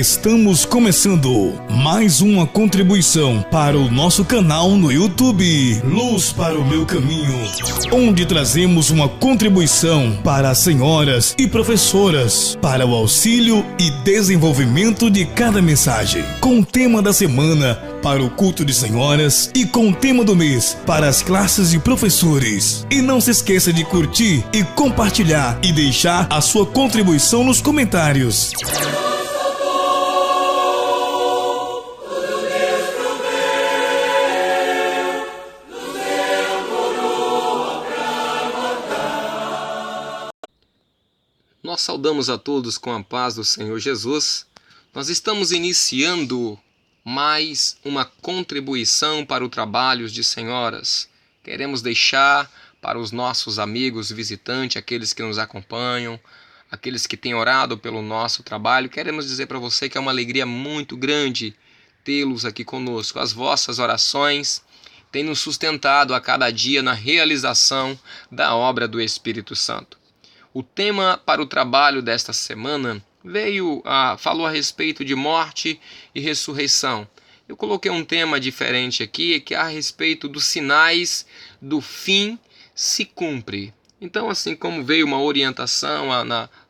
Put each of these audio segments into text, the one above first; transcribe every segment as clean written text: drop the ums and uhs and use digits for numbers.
Estamos começando mais uma contribuição para o nosso canal no YouTube, Luz para o Meu Caminho, onde trazemos uma contribuição para as senhoras e professoras, para o auxílio e desenvolvimento de cada mensagem, com o tema da semana para o culto de senhoras e com o tema do mês para as classes de professores. E não se esqueça de curtir e compartilhar e deixar a sua contribuição nos comentários. Nós saudamos a todos com a paz do Senhor Jesus. Nós estamos iniciando mais uma contribuição para o trabalho de senhoras. Queremos deixar para os nossos amigos visitantes, aqueles que nos acompanham, aqueles que têm orado pelo nosso trabalho, queremos dizer para você que é uma alegria muito grande tê-los aqui conosco. As vossas orações têm nos sustentado a cada dia na realização da obra do Espírito Santo. O tema para o trabalho desta semana falou a respeito de morte e ressurreição. Eu coloquei um tema diferente aqui, que é a respeito dos sinais do fim se cumpre. Então, assim como veio uma orientação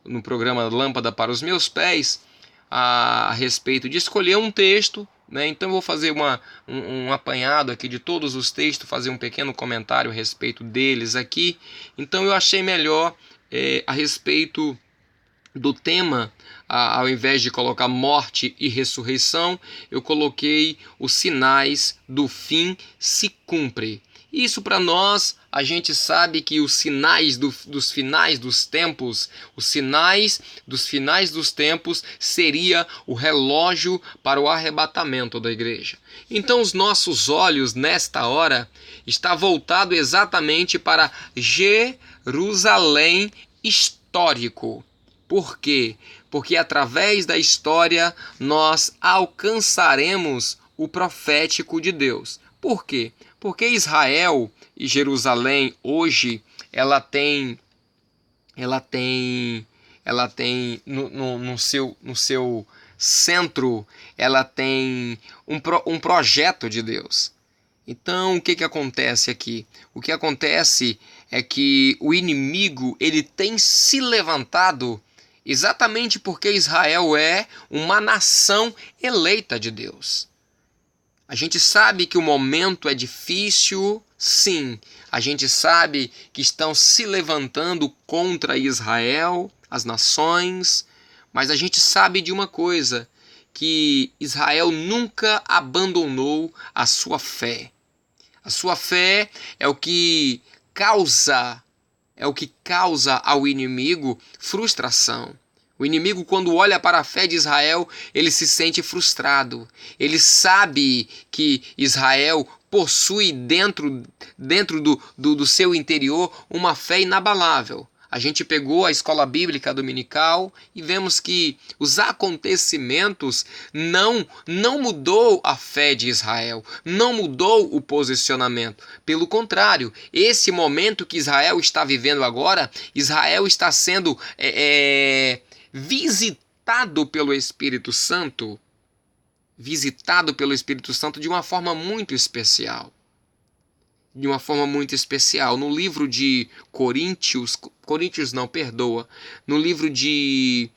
no programa Lâmpada para os Meus Pés, a respeito de escolher um texto, né? Então eu vou fazer um apanhado aqui de todos os textos, fazer um pequeno comentário a respeito deles aqui. Então eu achei melhor a respeito do tema, ao invés de colocar morte e ressurreição, eu coloquei os sinais do fim se cumpre. Isso para nós, a gente sabe que os sinais dos finais dos tempos, os sinais dos finais dos tempos seria o relógio para o arrebatamento da igreja. Então os nossos olhos nesta hora estão voltados exatamente para Jerusalém histórico. Por quê? Porque através da história nós alcançaremos o profético de Deus. Por quê? Porque Israel e Jerusalém hoje ela tem no seu centro, ela tem um projeto de Deus. Então, o que acontece aqui? O que acontece é que o inimigo ele tem se levantado exatamente porque Israel é uma nação eleita de Deus. A gente sabe que o momento é difícil, sim. A gente sabe que estão se levantando contra Israel, as nações, mas a gente sabe de uma coisa, que Israel nunca abandonou a sua fé. A sua fé é o que causa ao inimigo frustração. O inimigo, quando olha para a fé de Israel, ele se sente frustrado. Ele sabe que Israel possui dentro do seu interior uma fé inabalável. A gente pegou a escola bíblica dominical e vemos que os acontecimentos não mudou a fé de Israel, não mudou o posicionamento. Pelo contrário, esse momento que Israel está vivendo agora, Israel está sendo visitado pelo Espírito Santo, de uma forma muito especial. No livro de no livro de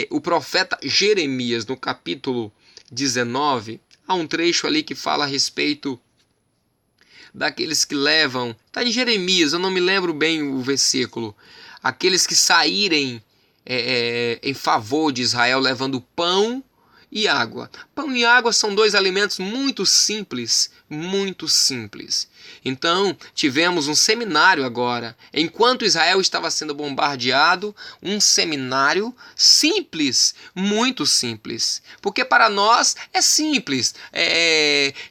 o profeta Jeremias, no capítulo 19, há um trecho ali que fala a respeito daqueles que levam, está em Jeremias, eu não me lembro bem o versículo, aqueles que saírem em favor de Israel levando pão e água. Pão e água são dois alimentos muito simples. Então, tivemos um seminário agora. Enquanto Israel estava sendo bombardeado, um seminário simples, muito simples. Porque para nós é simples.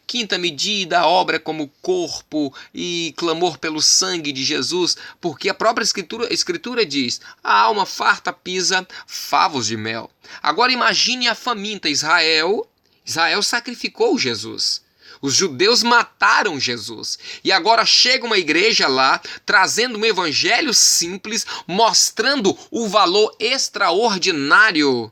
Quinta medida, obra como corpo e clamor pelo sangue de Jesus. Porque a própria escritura diz, a alma farta pisa favos de mel. Agora imagine a faminta Israel sacrificou Jesus. Os judeus mataram Jesus. E agora chega uma igreja lá, trazendo um evangelho simples, mostrando o valor extraordinário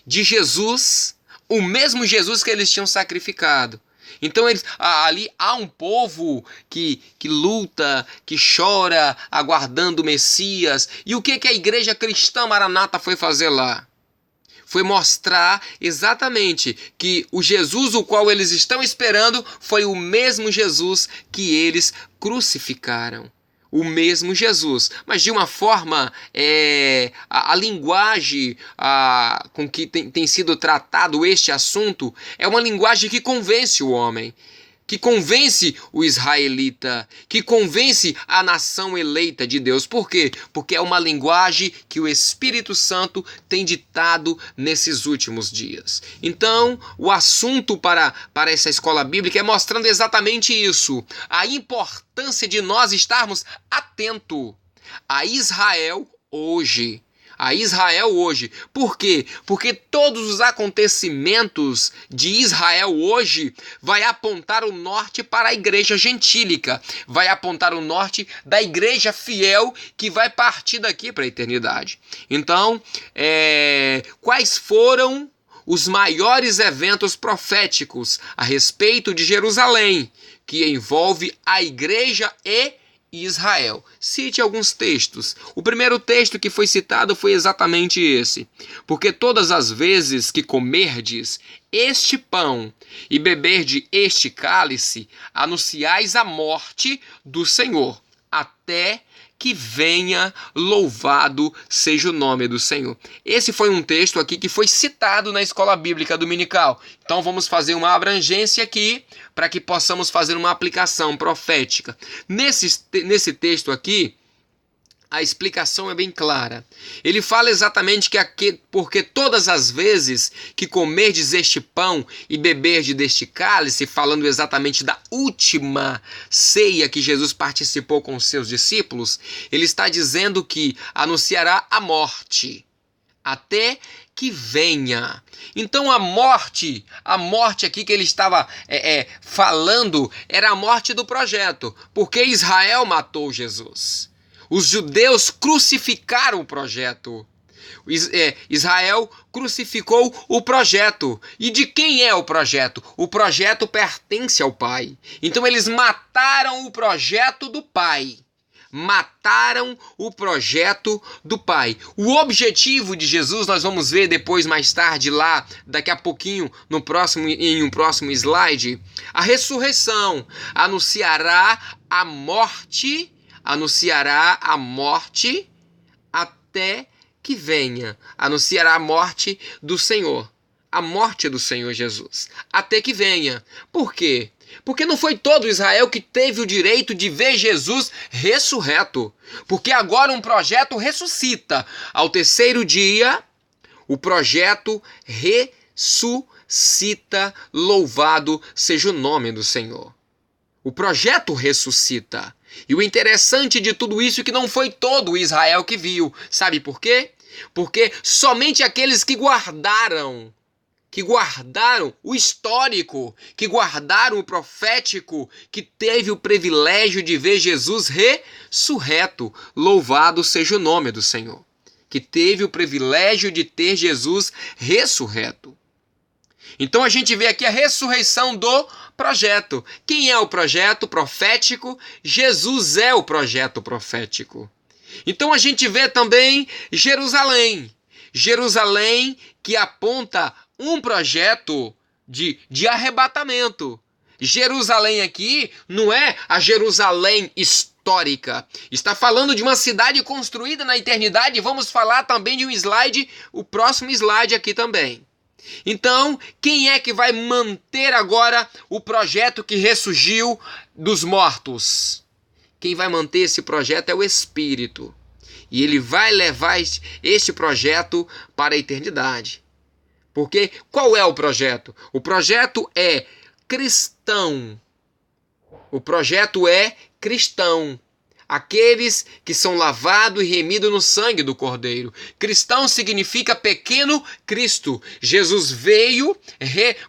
de Jesus, o mesmo Jesus que eles tinham sacrificado. Então ali há um povo que luta, que chora, aguardando o Messias. E o que a igreja cristã Maranata foi fazer lá? Foi mostrar exatamente que o Jesus o qual eles estão esperando foi o mesmo Jesus que eles crucificaram. O mesmo Jesus, mas de uma forma, a linguagem com que tem sido tratado este assunto é uma linguagem que convence o homem, que convence o israelita, que convence a nação eleita de Deus. Por quê? Porque é uma linguagem que o Espírito Santo tem ditado nesses últimos dias. Então, o assunto para essa escola bíblica é mostrando exatamente isso, a importância de nós estarmos atentos a Israel hoje. A Israel hoje. Por quê? Porque todos os acontecimentos de Israel hoje vai apontar o norte para a igreja gentílica, vai apontar o norte da igreja fiel que vai partir daqui para a eternidade. Então, quais foram os maiores eventos proféticos a respeito de Jerusalém, que envolve a igreja e Israel? Cite alguns textos. O primeiro texto que foi citado foi exatamente esse. Porque todas as vezes que comerdes este pão e beberdes este cálice, anunciais a morte do Senhor, até que venha, louvado seja o nome do Senhor. Esse foi um texto aqui que foi citado na escola bíblica dominical. Então vamos fazer uma abrangência aqui para que possamos fazer uma aplicação profética. Nesse texto aqui, a explicação é bem clara. Ele fala exatamente porque todas as vezes que comerdes este pão e beberdes deste cálice, falando exatamente da última ceia que Jesus participou com os seus discípulos, ele está dizendo que anunciará a morte, até que venha. Então a morte aqui que ele estava falando era a morte do projeto, porque Israel matou Jesus. Os judeus crucificaram o projeto. Israel crucificou o projeto. E de quem é o projeto? O projeto pertence ao Pai. Então eles mataram o projeto do Pai. Mataram o projeto do Pai. O objetivo de Jesus, nós vamos ver depois, mais tarde, lá, daqui a pouquinho, em um próximo slide, a ressurreição anunciará a morte até que venha. Anunciará a morte do Senhor. A morte do Senhor Jesus. Até que venha. Por quê? Porque não foi todo Israel que teve o direito de ver Jesus ressurreto. Porque agora um projeto ressuscita. Ao terceiro dia, o projeto ressuscita. Louvado seja o nome do Senhor. O projeto ressuscita. E o interessante de tudo isso é que não foi todo Israel que viu. Sabe por quê? Porque somente aqueles que guardaram o histórico, que guardaram o profético, que teve o privilégio de ver Jesus ressurreto. Louvado seja o nome do Senhor. Que teve o privilégio de ter Jesus ressurreto. Então a gente vê aqui a ressurreição do projeto. Quem é o projeto profético? Jesus é o projeto profético. Então a gente vê também Jerusalém. Jerusalém que aponta um projeto de arrebatamento. Jerusalém aqui não é a Jerusalém histórica. Está falando de uma cidade construída na eternidade. Vamos falar também de um slide, o próximo slide aqui também. Então, quem é que vai manter agora o projeto que ressurgiu dos mortos? Quem vai manter esse projeto é o Espírito. E ele vai levar este projeto para a eternidade. Porque qual é o projeto? O projeto é cristão. O projeto é cristão. aqueles que são lavados e remidos no sangue do Cordeiro. Cristão significa pequeno Cristo. Jesus veio,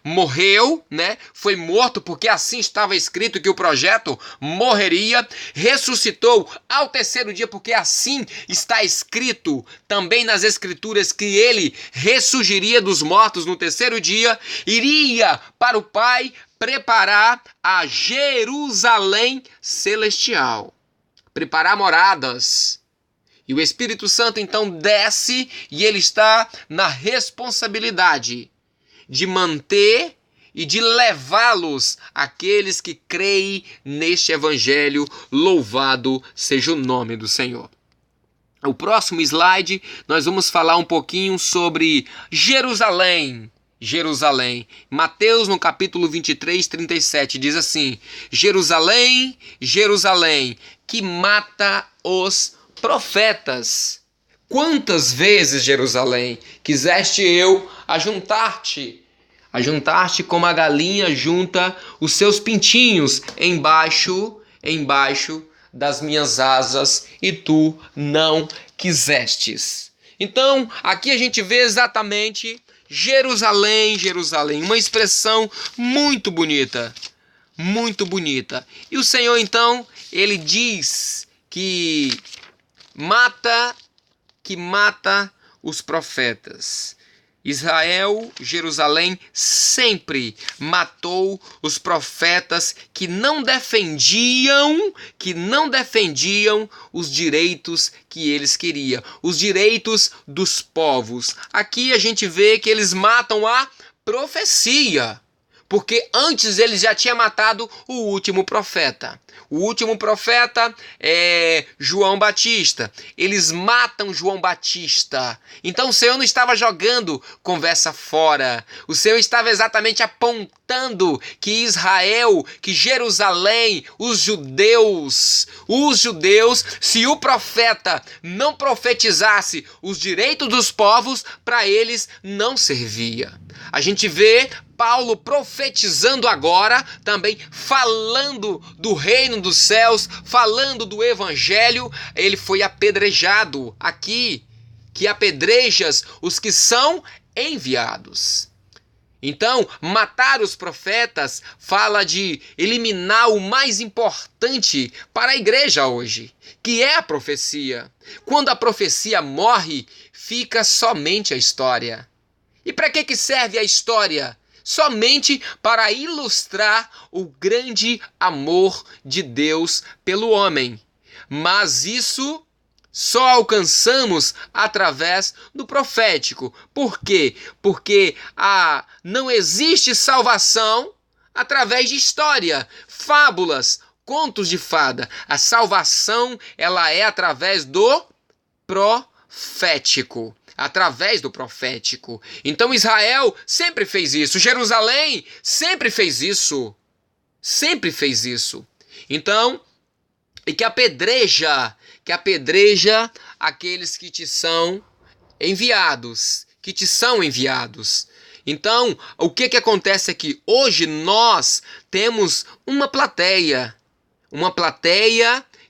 morreu, né? Foi morto porque assim estava escrito que o projeto morreria, ressuscitou ao terceiro dia porque assim está escrito também nas Escrituras que ele ressurgiria dos mortos no terceiro dia, iria para o Pai preparar a Jerusalém celestial, preparar moradas. E o Espírito Santo então desce e ele está na responsabilidade de manter e de levá-los aqueles que creem neste evangelho. Louvado seja o nome do Senhor. O próximo slide nós vamos falar um pouquinho sobre Jerusalém. Jerusalém. Mateus, no capítulo 23, 37, diz assim: Jerusalém, Jerusalém, que mata os profetas. Quantas vezes, Jerusalém, quiseste eu ajuntar-te como a galinha junta os seus pintinhos embaixo das minhas asas, e tu não quisestes. Então, aqui a gente vê exatamente Jerusalém, Jerusalém, uma expressão muito bonita, muito bonita. E o Senhor, então, ele diz que mata os profetas. Israel, Jerusalém, sempre matou os profetas que não defendiam os direitos que eles queriam, os direitos dos povos. Aqui a gente vê que eles matam a profecia, porque antes eles já tinham matado o último profeta. O último profeta é João Batista. Eles matam João Batista. Então o Senhor não estava jogando conversa fora. O Senhor estava exatamente apontando que Israel, que Jerusalém, os judeus, se o profeta não profetizasse os direitos dos povos, para eles não servia. A gente vê Paulo profetizando agora, também falando do reino dos céus, falando do evangelho. Ele foi apedrejado aqui, que apedrejas os que são enviados. Então, matar os profetas fala de eliminar o mais importante para a igreja hoje, que é a profecia. Quando a profecia morre, fica somente a história. E para que serve a história? Somente para ilustrar o grande amor de Deus pelo homem. Mas isso só alcançamos através do profético. Por quê? Porque não existe salvação através de história, fábulas, contos de fada. A salvação, ela é através do profético. Através do profético. Então Israel sempre fez isso. Jerusalém sempre fez isso. Sempre fez isso. Então, e que apedreja aqueles que te são enviados. Então, o que acontece aqui? Hoje nós temos uma plateia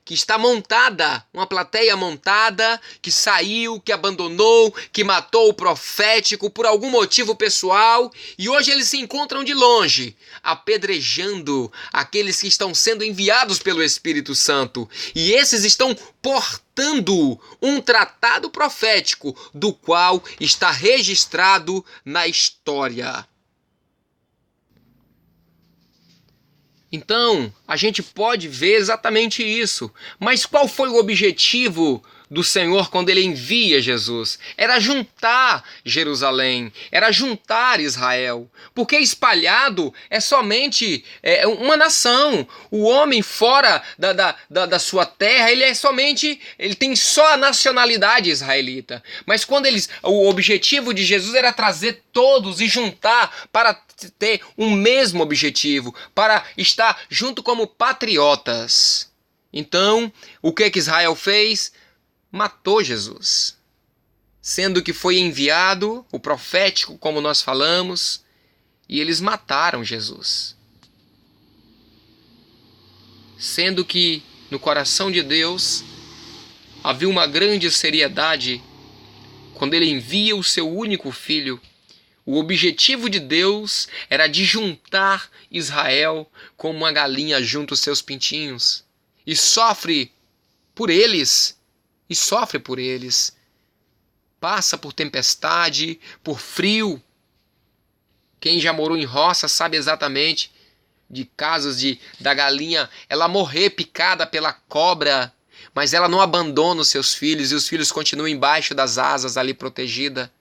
que está montada, uma plateia montada, que saiu, que abandonou, que matou o profético por algum motivo pessoal, e hoje eles se encontram de longe, apedrejando aqueles que estão sendo enviados pelo Espírito Santo, e esses estão portando um tratado profético, do qual está registrado na história. Então, a gente pode ver exatamente isso. Mas qual foi o objetivo do Senhor quando ele envia Jesus? Era juntar Jerusalém, era juntar Israel. Porque espalhado é somente uma nação. O homem fora da sua terra, ele tem só a nacionalidade israelita. Mas o objetivo de Jesus era trazer todos e juntar para ter um mesmo objetivo, para estar junto como patriotas. Então, o que Israel fez? Matou Jesus. Sendo que foi enviado o profético, como nós falamos, e eles mataram Jesus. Sendo que no coração de Deus havia uma grande seriedade quando ele envia o seu único filho. O objetivo de Deus era de juntar Israel como uma galinha junta os seus pintinhos. E sofre por eles. Passa por tempestade, por frio. Quem já morou em roça sabe exatamente de casos da galinha ela morrer picada pela cobra, mas ela não abandona os seus filhos e os filhos continuam embaixo das asas ali protegida.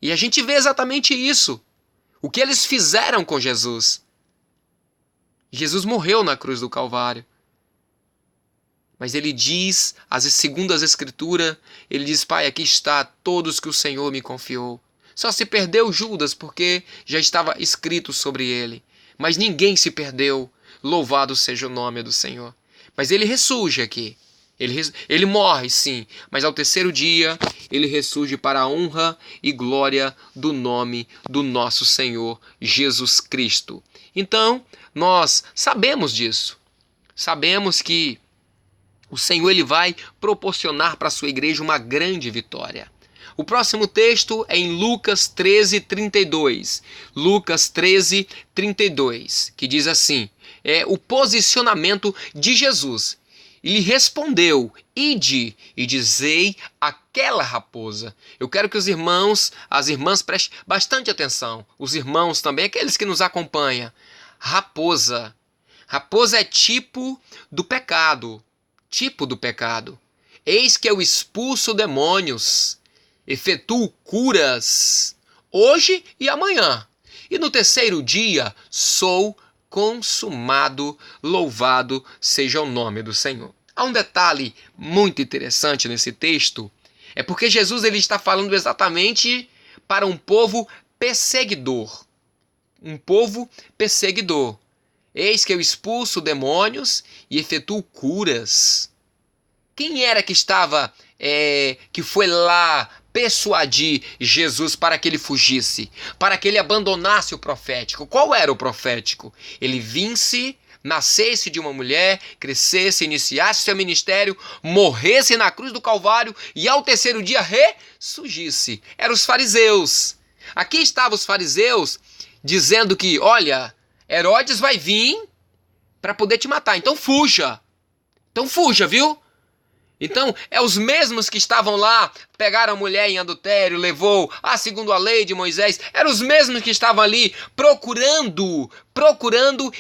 E a gente vê exatamente isso. O que eles fizeram com Jesus. Jesus morreu na cruz do Calvário. Mas ele diz, segundo as Escrituras, ele diz: Pai, aqui está todos que o Senhor me confiou. Só se perdeu Judas porque já estava escrito sobre ele. Mas ninguém se perdeu. Louvado seja o nome do Senhor. Mas ele ressurge aqui. Ele morre, sim, mas ao terceiro dia ele ressurge para a honra e glória do nome do nosso Senhor Jesus Cristo. Então, nós sabemos disso. Sabemos que o Senhor ele vai proporcionar para a sua igreja uma grande vitória. O próximo texto é em Lucas 13:32. Lucas 13:32, que diz assim: é o posicionamento de Jesus. E lhe respondeu: ide e dizei àquela raposa. Eu quero que os irmãos, as irmãs prestem bastante atenção. Os irmãos também, aqueles que nos acompanham. Raposa. Raposa é tipo do pecado. Tipo do pecado. Eis que eu expulso demônios, efetuo curas, hoje e amanhã. E no terceiro dia sou consumado, louvado seja o nome do Senhor. Há um detalhe muito interessante nesse texto, é porque Jesus ele está falando exatamente para um povo perseguidor. Um povo perseguidor. Eis que eu expulso demônios e efetuo curas. Quem era que estava, que foi lá persuadir Jesus para que ele fugisse, para que ele abandonasse o profético? Qual era o profético? Ele vinsse, nascesse de uma mulher, crescesse, iniciasse seu ministério, morresse na cruz do Calvário e ao terceiro dia ressurgisse. Eram os fariseus. Aqui estavam os fariseus dizendo que, olha, Herodes vai vir para poder te matar, então fuja. Então fuja, viu? Então, é os mesmos que estavam lá, pegaram a mulher em adultério, levou, segundo a lei de Moisés, eram os mesmos que estavam ali procurando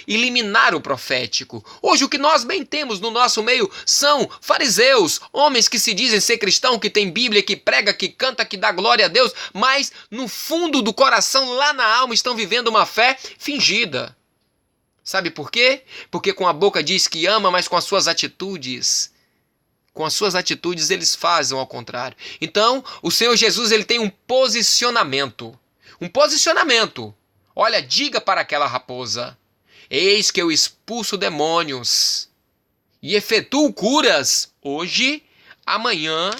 eliminar o profético. Hoje o que nós bem temos no nosso meio são fariseus, homens que se dizem ser cristão, que tem Bíblia, que prega, que canta, que dá glória a Deus, mas no fundo do coração, lá na alma, estão vivendo uma fé fingida. Sabe por quê? Porque com a boca diz que ama, mas com as suas atitudes... Com as suas atitudes, eles fazem ao contrário. Então, o Senhor Jesus ele tem um posicionamento. Um posicionamento. Olha, diga para aquela raposa: eis que eu expulso demônios e efetuo curas hoje, amanhã,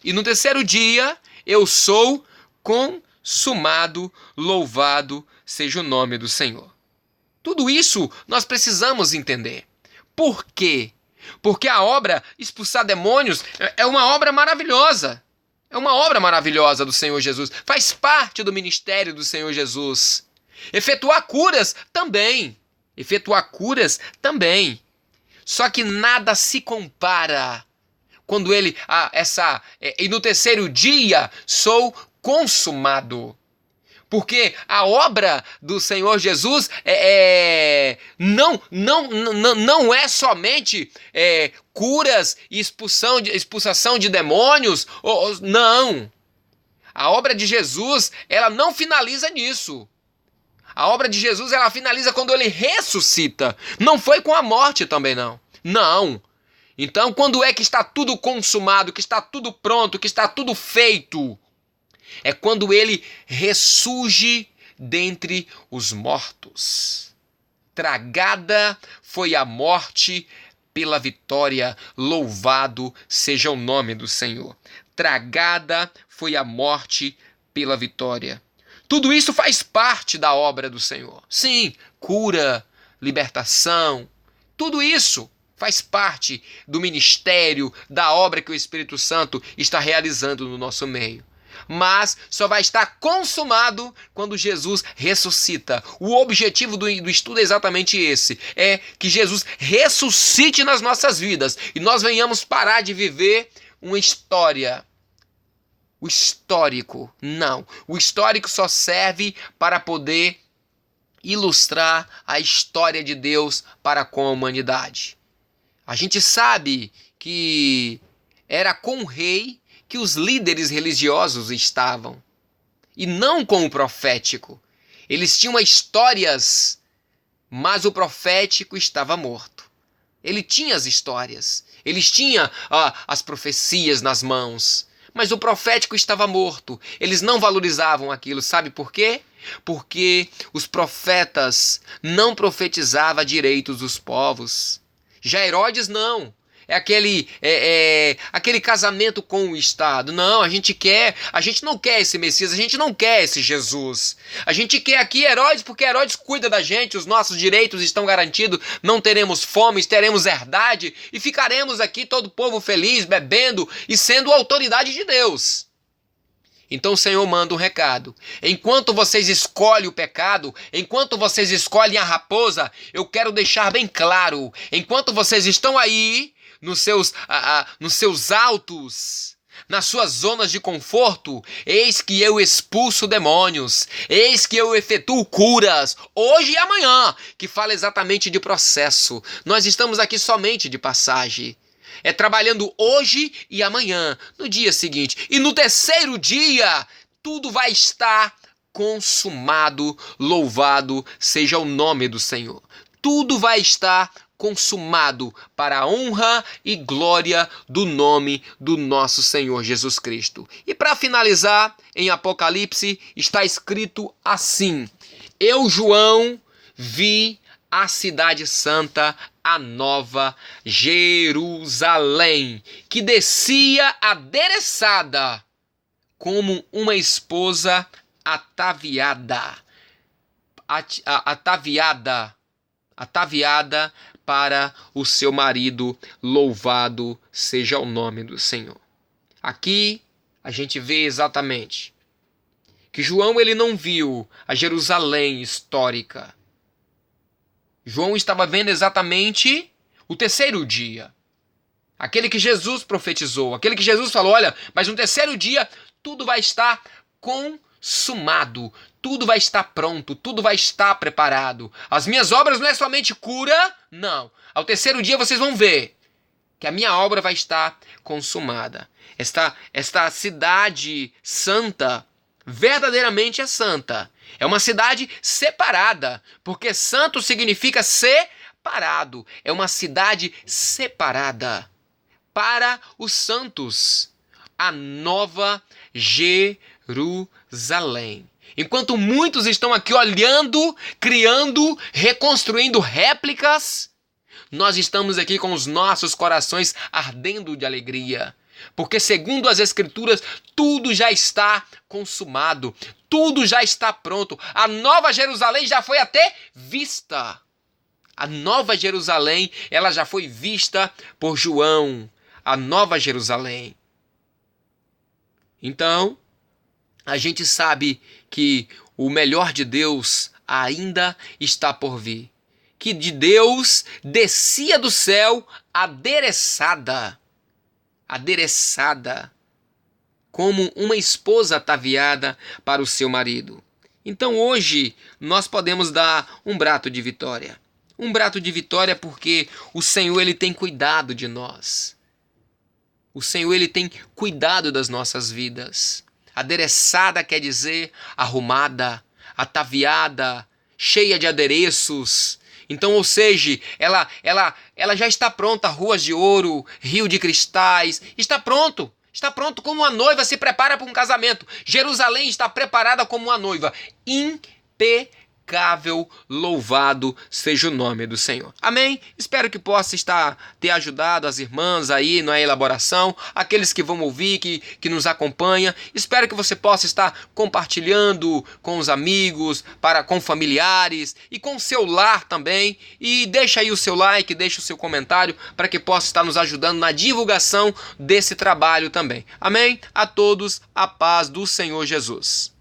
e no terceiro dia eu sou consumado, louvado seja o nome do Senhor. Tudo isso nós precisamos entender. Por quê? Porque a obra expulsar demônios é uma obra maravilhosa. É uma obra maravilhosa do Senhor Jesus. Faz parte do ministério do Senhor Jesus. Efetuar curas também. Só que nada se compara quando ele... e no terceiro dia sou consumado. Porque a obra do Senhor Jesus não é somente curas e expulsação de demônios. Não. A obra de Jesus, ela não finaliza nisso. A obra de Jesus, ela finaliza quando ele ressuscita. Não foi com a morte também, não. Não. Então, quando é que está tudo consumado, que está tudo pronto, que está tudo feito? É quando ele ressurge dentre os mortos. Tragada foi a morte pela vitória, louvado seja o nome do Senhor. Tragada foi a morte pela vitória. Tudo isso faz parte da obra do Senhor. Sim, cura, libertação, tudo isso Faz parte do ministério, da obra que o Espírito Santo está realizando no nosso meio. Mas só vai estar consumado quando Jesus ressuscita. O objetivo do estudo é exatamente esse. É que Jesus ressuscite nas nossas vidas e nós venhamos parar de viver uma história. O histórico, não. O histórico só serve para poder ilustrar a história de Deus para com a humanidade. A gente sabe que era com o rei que os líderes religiosos estavam, e não com o profético. Eles tinham histórias, mas o profético estava morto. Ele tinha as histórias, eles tinham as profecias nas mãos, mas o profético estava morto. Eles não valorizavam aquilo, sabe por quê? Porque os profetas não profetizavam direitos dos povos. Já Herodes não. É aquele casamento com o Estado. Não, a gente não quer esse Messias, a gente não quer esse Jesus. A gente quer aqui Herodes porque Herodes cuida da gente, os nossos direitos estão garantidos, não teremos fome, teremos herdade e ficaremos aqui todo o povo feliz, bebendo e sendo autoridade de Deus. Então o Senhor manda um recado. Enquanto vocês escolhem o pecado, enquanto vocês escolhem a raposa, eu quero deixar bem claro, enquanto vocês estão aí, nos seus altos, nas suas zonas de conforto, eis que eu expulso demônios, eis que eu efetuo curas, hoje e amanhã, que fala exatamente de processo. Nós estamos aqui somente de passagem. É trabalhando hoje e amanhã, no dia seguinte. E no terceiro dia, tudo vai estar consumado, louvado seja o nome do Senhor. Tudo vai estar consumado para a honra e glória do nome do nosso Senhor Jesus Cristo. E para finalizar, em Apocalipse está escrito assim: Eu, João, vi a cidade santa, a nova Jerusalém, que descia adereçada como uma esposa ataviada para o seu marido. Louvado seja o nome do Senhor. Aqui a gente vê exatamente que João ele não viu a Jerusalém histórica. João estava vendo exatamente o terceiro dia. Aquele que Jesus profetizou, aquele que Jesus falou, olha, mas no terceiro dia tudo vai estar consumado, tudo vai estar pronto, tudo vai estar preparado. As minhas obras não é somente cura, não. Ao terceiro dia vocês vão ver que a minha obra vai estar consumada. Esta cidade santa verdadeiramente é santa. É uma cidade separada, porque santo significa separado. É uma cidade separada para os santos. A nova Jerusalém. Enquanto muitos estão aqui olhando, criando, reconstruindo réplicas, nós estamos aqui com os nossos corações ardendo de alegria. Porque segundo as Escrituras, tudo já está consumado, tudo já está pronto. A nova Jerusalém já foi até vista. A nova Jerusalém, ela já foi vista por João. A nova Jerusalém. Então, a gente sabe que o melhor de Deus ainda está por vir. Que de Deus descia do céu adereçada como uma esposa ataviada para o seu marido. Então hoje nós podemos dar um braço de vitória. Um braço de vitória porque o Senhor ele tem cuidado de nós. O Senhor ele tem cuidado das nossas vidas. Adereçada quer dizer arrumada, ataviada, cheia de adereços. Então, ou seja, ela já está pronta, ruas de ouro, rio de cristais, está pronto como uma noiva se prepara para um casamento. Jerusalém está preparada como uma noiva, impecável. impecável, louvado seja o nome do Senhor. Amém? Espero que possa ter ajudado as irmãs aí na elaboração, aqueles que vão ouvir, que nos acompanham. Espero que você possa estar compartilhando com os amigos, com familiares e com o seu lar também. E deixa aí o seu like, deixa o seu comentário para que possa estar nos ajudando na divulgação desse trabalho também. Amém? A todos, a paz do Senhor Jesus.